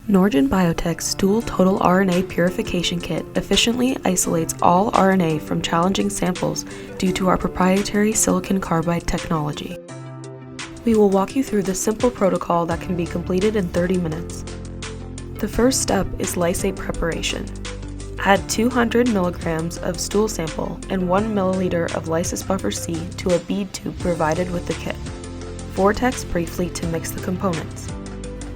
Norgen Biotech's Stool Total RNA Purification Kit efficiently isolates all RNA from challenging samples due to our proprietary silicon carbide technology. We will walk you through the simple protocol that can be completed in 30 minutes. The first step is lysate preparation. Add 200 milligrams of stool sample and 1 milliliter of lysis buffer C to a bead tube provided with the kit. Vortex briefly to mix the components.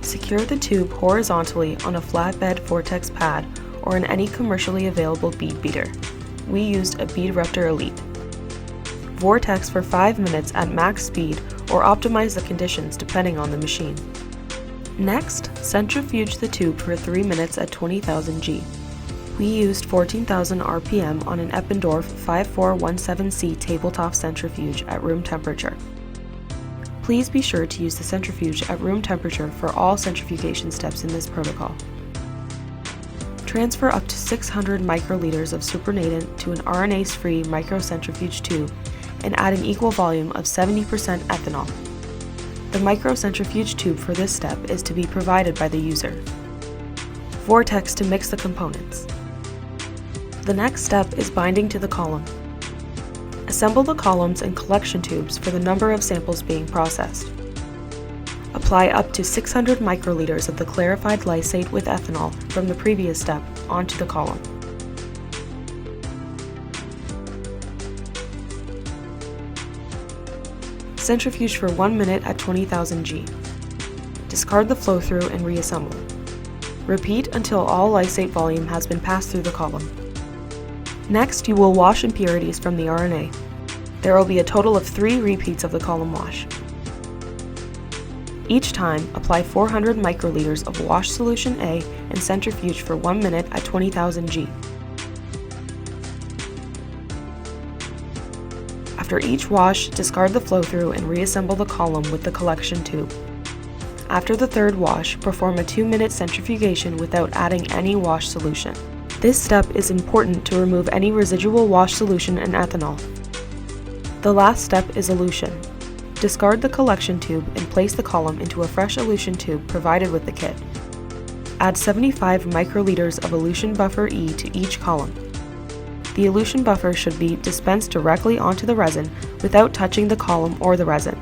Secure the tube horizontally on a flatbed vortex pad or in any commercially available bead beater. We used a Bead Raptor Elite. Vortex for 5 minutes at max speed or optimize the conditions depending on the machine. Next, centrifuge the tube for 3 minutes at 20,000 G. We used 14,000 RPM on an Eppendorf 5417C tabletop centrifuge at room temperature. Please be sure to use the centrifuge at room temperature for all centrifugation steps in this protocol. Transfer up to 600 microliters of supernatant to an RNase-free microcentrifuge tube and add an equal volume of 70% ethanol. The microcentrifuge tube for this step is to be provided by the user. Vortex to mix the components. The next step is binding to the column. Assemble the columns and collection tubes for the number of samples being processed. Apply up to 600 microliters of the clarified lysate with ethanol from the previous step onto the column. Centrifuge for 1 minute at 20,000 G. Discard the flow-through and reassemble. Repeat until all lysate volume has been passed through the column. Next, you will wash impurities from the RNA. There will be a total of 3 repeats of the column wash. Each time, apply 400 microliters of wash solution A and centrifuge for 1 minute at 20,000 G. After each wash, discard the flow-through and reassemble the column with the collection tube. After the third wash, perform a 2-minute centrifugation without adding any wash solution. This step is important to remove any residual wash solution and ethanol. The last step is elution. Discard the collection tube and place the column into a fresh elution tube provided with the kit. Add 75 microliters of elution buffer E to each column. The elution buffer should be dispensed directly onto the resin without touching the column or the resin.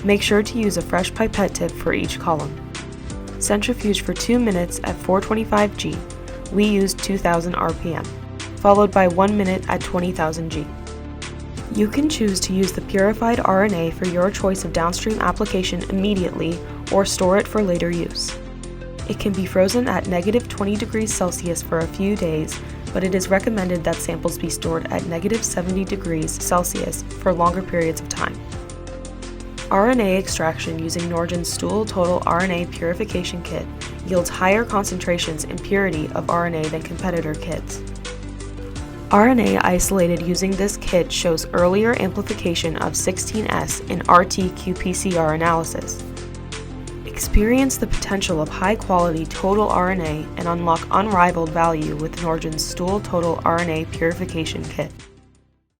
Make sure to use a fresh pipette tip for each column. Centrifuge for 2 minutes at 425 G. We used 2000 RPM, followed by 1 minute at 20,000 G. You can choose to use the purified RNA for your choice of downstream application immediately or store it for later use. It can be frozen at -20 degrees Celsius for a few days, but it is recommended that samples be stored at -70 degrees Celsius for longer periods of time. RNA extraction using Norgen's Stool Total RNA Purification Kit yields higher concentrations and purity of RNA than competitor kits. RNA isolated using this kit shows earlier amplification of 16S in RT-qPCR analysis. Experience the potential of high-quality total RNA and unlock unrivaled value with Norgen's Stool Total RNA Purification Kit.